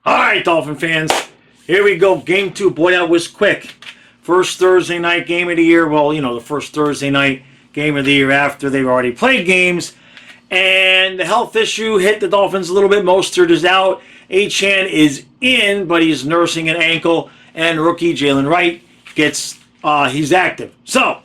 All right, Dolphin fans, here we go. Game 2. Boy, that was quick. First Thursday night game of the year. Well, you know, the first Thursday night game of the year after they've already played games. And the health issue hit the Dolphins a little bit. Mostert is out. Achane is in, but he's nursing an ankle. And rookie Jalen Wright he's active. So,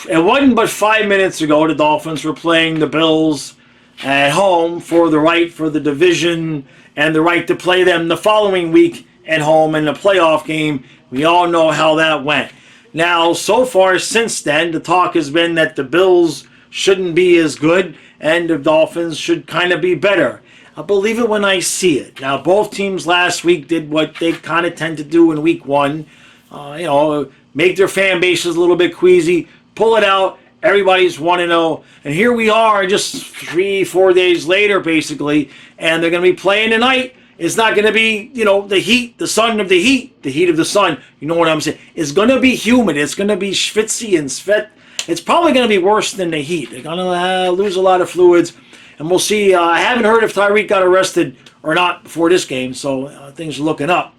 it wasn't but 5 minutes ago the Dolphins were playing the Bills at home for the division and the right to play them the following week at home in the playoff game. We all know how that went. Now, so far since then, the talk has been that the Bills shouldn't be as good and the Dolphins should kind of be better. I believe it when I see it. Now, both teams last week did what they kind of tend to do in week 1. Make their fan bases a little bit queasy, pull it out. Everybody's 1-0, and here we are just 3-4 days later, basically, and they're going to be playing tonight. It's not going to be, the heat, the sun of the heat of the sun. You know what I'm saying? It's going to be humid. It's going to be schwitzy and sweat. It's probably going to be worse than the heat. They're going to lose a lot of fluids, and we'll see. I haven't heard if Tyreek got arrested or not before this game, so things are looking up.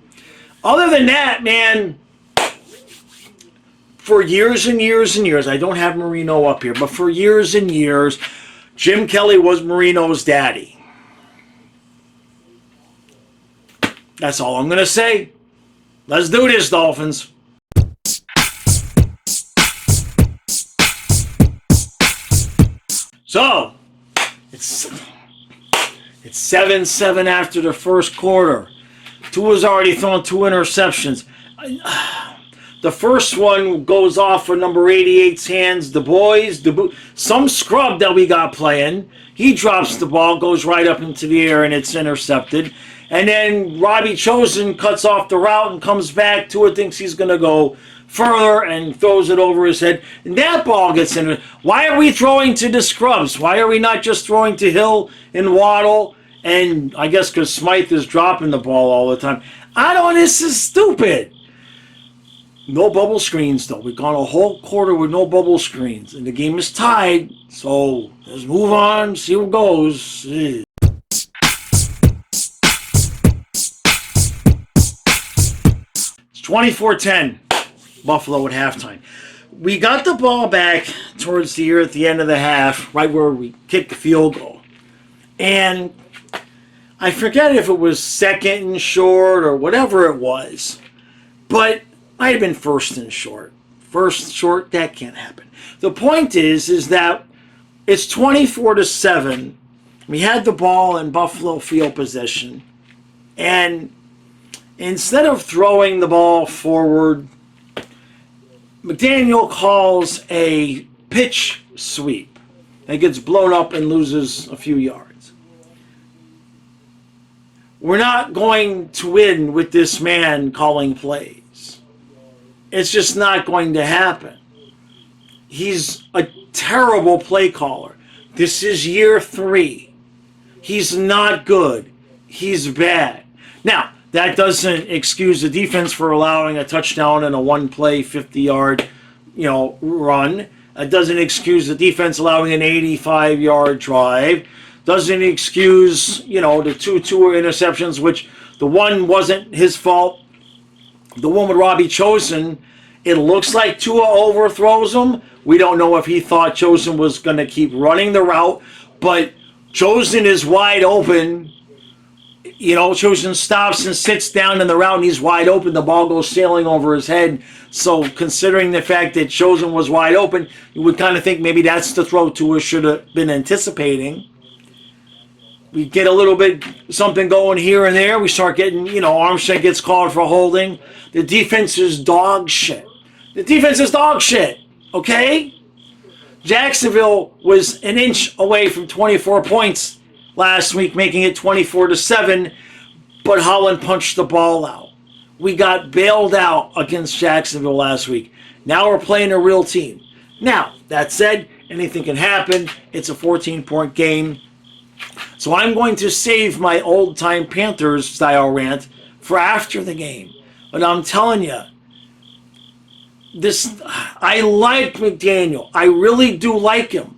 Other than that, man, for years and years and years, I don't have Marino up here, but for years and years, Jim Kelly was Marino's daddy. That's all I'm going to say. Let's do this, Dolphins. So, it's 7-7 after the first quarter. Tua's already thrown 2 interceptions. The first one goes off for number 88's hands. Some scrub that we got playing. He drops the ball, goes right up into the air, and it's intercepted. And then Robbie Chosen cuts off the route and comes back. Tua thinks he's going to go further and throws it over his head. And that ball gets in. Why are we throwing to the scrubs? Why are we not just throwing to Hill and Waddle? And I guess because Smythe is dropping the ball all the time. This is stupid. No bubble screens, though. We've gone a whole quarter with no bubble screens. And the game is tied. So let's move on, see what goes. It's 24-10, Buffalo at halftime. We got the ball back towards the year at the end of the half, right where we kicked the field goal. And I forget if it was second and short or whatever it was. But might have been first and short. First short, that can't happen. The point is that it's 24-7. We had the ball in Buffalo field position. And instead of throwing the ball forward, McDaniel calls a pitch sweep. And it gets blown up and loses a few yards. We're not going to win with this man calling plays. It's just not going to happen. He's a terrible play caller. This is year 3. He's not good. He's bad. Now, that doesn't excuse the defense for allowing a touchdown and a one-play 50-yard, run. It doesn't excuse the defense allowing an 85-yard drive. Doesn't excuse, the 2 interceptions, which the one wasn't his fault. The one with Robbie Chosen, it looks like Tua overthrows him. We don't know if he thought Chosen was going to keep running the route, but Chosen is wide open. Chosen stops and sits down in the route, and he's wide open. The ball goes sailing over his head. So considering the fact that Chosen was wide open, you would kind of think maybe that's the throw Tua should have been anticipating. We get a little bit something going here and there. We start getting, Armstead gets called for holding. The defense is dog shit. Okay? Jacksonville was an inch away from 24 points last week, making it 24-7, but Holland punched the ball out. We got bailed out against Jacksonville last week. Now we're playing a real team. Now, that said, anything can happen. It's a 14-point game. So I'm going to save my old-time Panthers-style rant for after the game. But I'm telling you, I like McDaniel. I really do like him.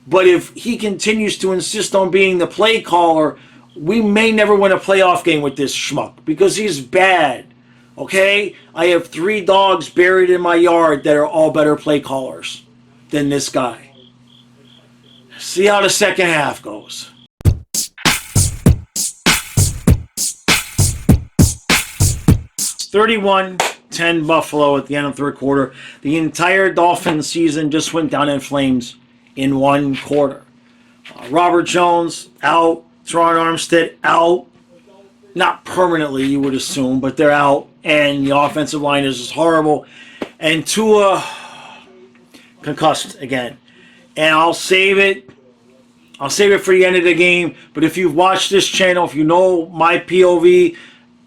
But if he continues to insist on being the play caller we may never win a playoff game with this schmuck because he's bad. Okay? I have 3 dogs buried in my yard that are all better play callers than this guy. See how the second half goes. It's 31-10 Buffalo at the end of the third quarter. The entire Dolphins season just went down in flames in one quarter. Robert Jones out. Teron Armstead out. Not permanently, you would assume, but they're out. And the offensive line is just horrible. And Tua concussed again. And I'll save it. I'll save it for the end of the game. But if you've watched this channel, if you know my POV,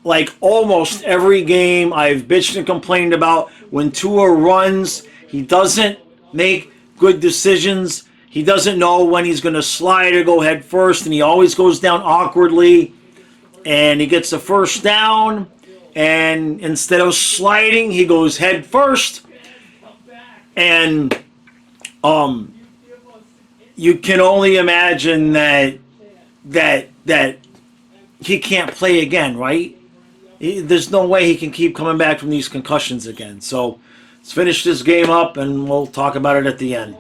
like almost every game I've bitched and complained about when Tua runs, he doesn't make good decisions. He doesn't know when he's going to slide or go head first, and he always goes down awkwardly. And he gets the first down, and instead of sliding, he goes head first. And you can only imagine that he can't play again, right? There's no way he can keep coming back from these concussions again. So let's finish this game up, and we'll talk about it at the end.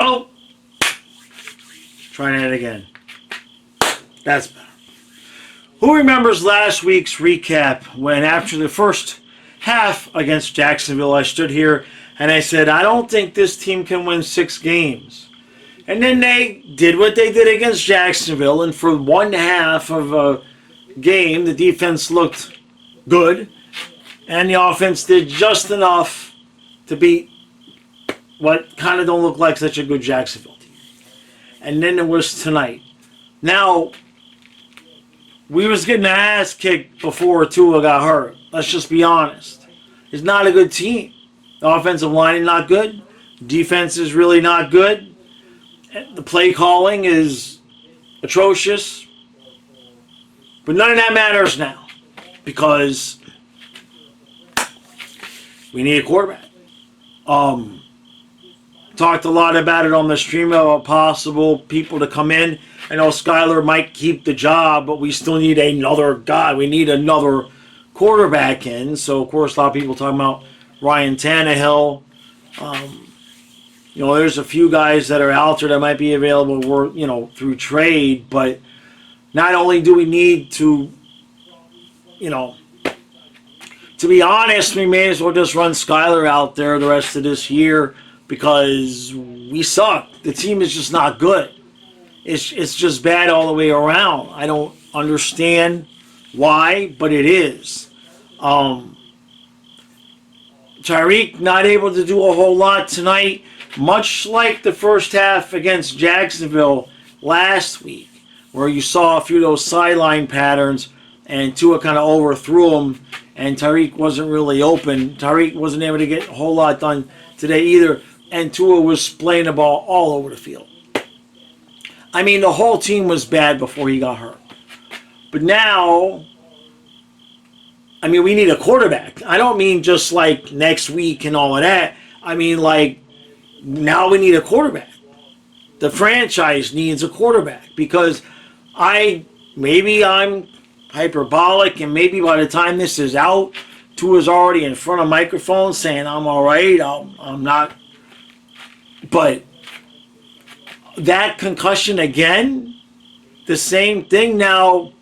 Oh! Trying it again. That's better. Who remembers last week's recap when after the first half against Jacksonville, I stood here and I said, I don't think this team can win 6 games. And then they did what they did against Jacksonville, and for one half of a game, the defense looked good, and the offense did just enough to beat what kind of don't look like such a good Jacksonville team. And then there was tonight. Now, we was getting our ass kicked before Tua got hurt. Let's just be honest. It's not a good team. The offensive line is not good. Defense is really not good. The play calling is atrocious. But none of that matters now because we need a quarterback. Talked a lot about it on the stream about possible people to come in. I know Skyler might keep the job, but we still need another guy. We need another quarterback in. So, of course, a lot of people talking about Ryan Tannehill. There's a few guys that are out there that might be available, through trade. But not only do we need to, to be honest, we may as well just run Skyler out there the rest of this year because we suck. The team is just not good. It's just bad all the way around. I don't understand why, but it is. Tyreek not able to do a whole lot tonight, much like the first half against Jacksonville last week, where you saw a few of those sideline patterns and Tua kind of overthrew them, and Tyreek wasn't really open. Tyreek wasn't able to get a whole lot done today either, and Tua was playing the ball all over the field. I mean, the whole team was bad before he got hurt. But now, we need a quarterback. I don't mean just like next week and all of that. I mean, like, now we need a quarterback. The franchise needs a quarterback because maybe I'm hyperbolic, and maybe by the time this is out, Tua's already in front of microphones saying, I'm all right, I'm not. But that concussion again, the same thing. Now,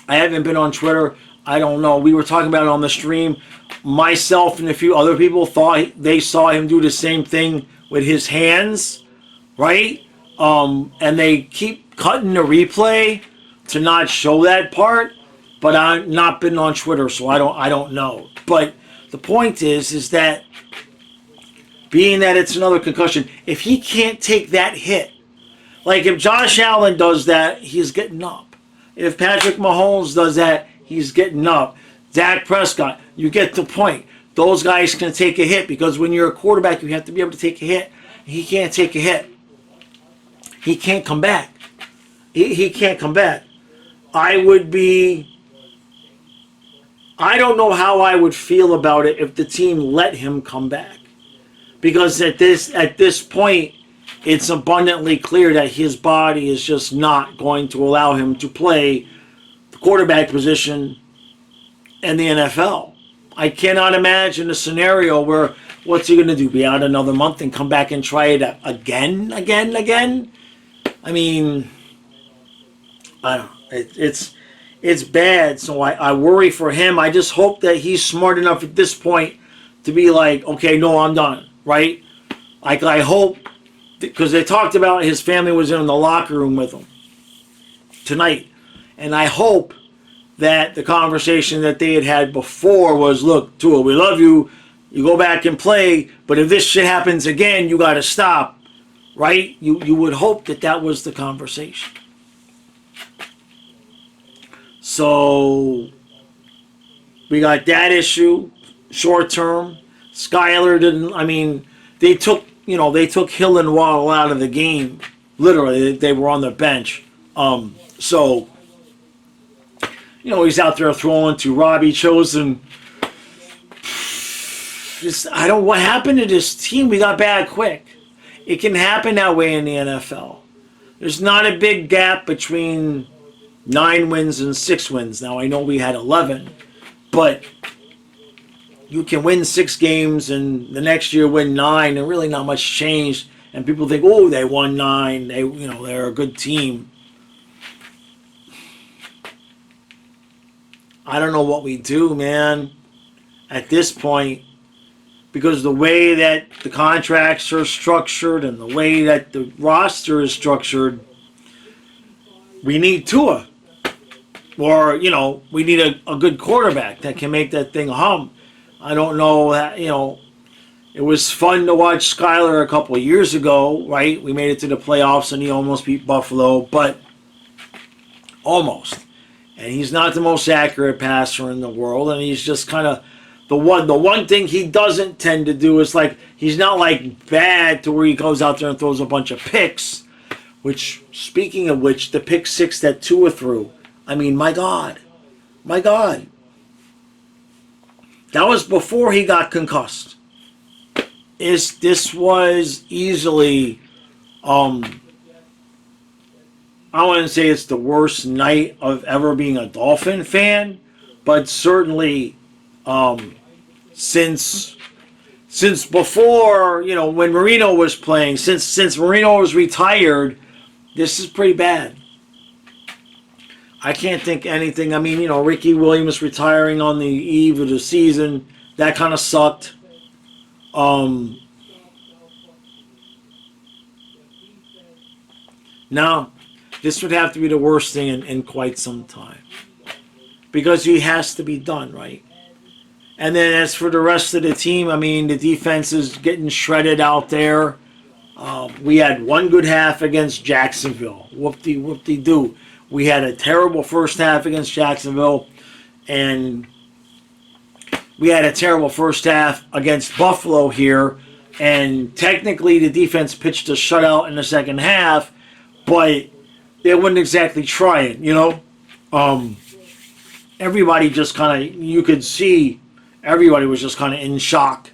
I haven't been on Twitter. I don't know. We were talking about it on the stream. Myself and a few other people thought they saw him do the same thing with his hands, right? And they keep cutting the replay to not show that part. But I've not been on Twitter, so I don't know. But the point is that being that it's another concussion, if he can't take that hit, like if Josh Allen does that, he's getting up. If Patrick Mahomes does that, he's getting up. Dak Prescott, you get the point. Those guys can take a hit because when you're a quarterback, you have to be able to take a hit. He can't take a hit. He can't come back. He can't come back. I don't know how I would feel about it if the team let him come back. because at this point, it's abundantly clear that his body is just not going to allow him to play the quarterback position in the NFL. I cannot imagine a scenario where what's he going to do? Be out another month and come back and try it again? I mean, I don't know. It's bad, so I worry for him. I just hope that he's smart enough at this point to be like, okay, no, I'm done, right? Like, I hope, because they talked about his family was in the locker room with him tonight, and I hope that the conversation that they had before was, look, Tua, we love you. You go back and play, but if this shit happens again, you got to stop, right? You would hope that that was the conversation. So we got that issue, short term. Skyler didn't. I mean, they took Hill and Waddle out of the game. Literally, they were on the bench. So he's out there throwing to Robbie Chosen. What happened to this team? We got bad quick. It can happen that way in the NFL. There's not a big gap between 9 wins and 6 wins. Now, I know we had 11, but you can win 6 games and the next year win 9 and really not much changed. And people think, oh, they won 9. They're a good team. I don't know what we do, man, at this point, because the way that the contracts are structured and the way that the roster is structured, we need Tua. Or, we need a good quarterback that can make that thing hum. I don't know, it was fun to watch Skyler a couple of years ago, right? We made it to the playoffs and he almost beat Buffalo, but almost. And he's not the most accurate passer in the world, and he's just kind of the one thing he doesn't tend to do is, like, he's not like bad to where he goes out there and throws a bunch of picks, which, speaking of which, the pick 6 that Tua threw, I mean, my God. That was before he got concussed. This was easily, I wouldn't say it's the worst night of ever being a Dolphin fan, but certainly since before, when Marino was playing, since Marino was retired, this is pretty bad. I can't think anything. I mean, Ricky Williams retiring on the eve of the season, that kind of sucked. Now, this would have to be the worst thing in quite some time, because he has to be done, right? And then as for the rest of the team, I mean, the defense is getting shredded out there. We had one good half against Jacksonville. Whoop-de-whoop-de-doo. We had a terrible first half against Jacksonville, and we had a terrible first half against Buffalo here. And technically, the defense pitched a shutout in the second half, but they wouldn't exactly try it, Everybody just kind of, you could see everybody was just kind of in shock.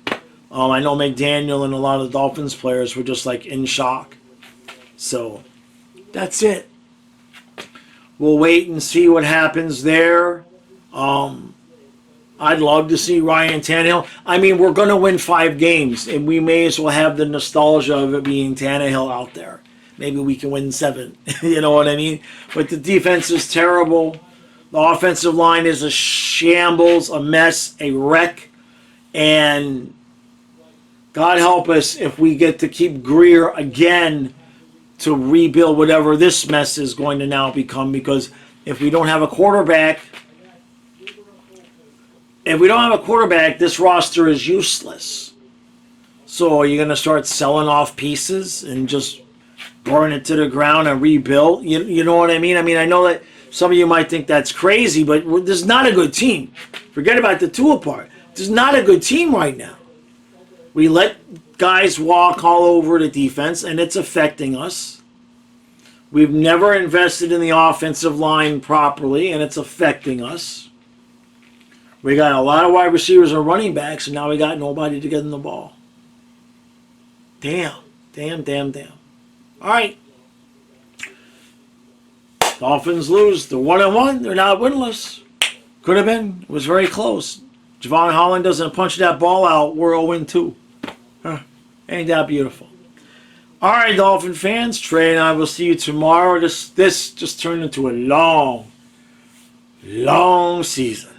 I know McDaniel and a lot of the Dolphins players were just like in shock. So, that's it. We'll wait and see what happens there. I'd love to see Ryan Tannehill. I mean, we're going to win 5 games, and we may as well have the nostalgia of it being Tannehill out there. Maybe we can win 7. You know what I mean? But the defense is terrible. The offensive line is a shambles, a mess, a wreck. And God help us if we get to keep Greer again to rebuild whatever this mess is going to now become. Because if we don't have a quarterback, this roster is useless. So are you going to start selling off pieces and just burn it to the ground and rebuild? You know what I mean? I mean, I know that some of you might think that's crazy, but this is not a good team. Forget about the Tua part. This is not a good team right now. We let guys walk all over the defense, and it's affecting us. We've never invested in the offensive line properly, and it's affecting us. We got a lot of wide receivers and running backs, and now we got nobody to get them the ball. Damn. All right. Dolphins lose. They're 1-1. They're not winless. Could have been. It was very close. Javon Holland doesn't punch that ball out. We're 0-2. Huh. Ain't that beautiful? All right, Dolphin fans. Trey and I will see you tomorrow. This just turned into a long season.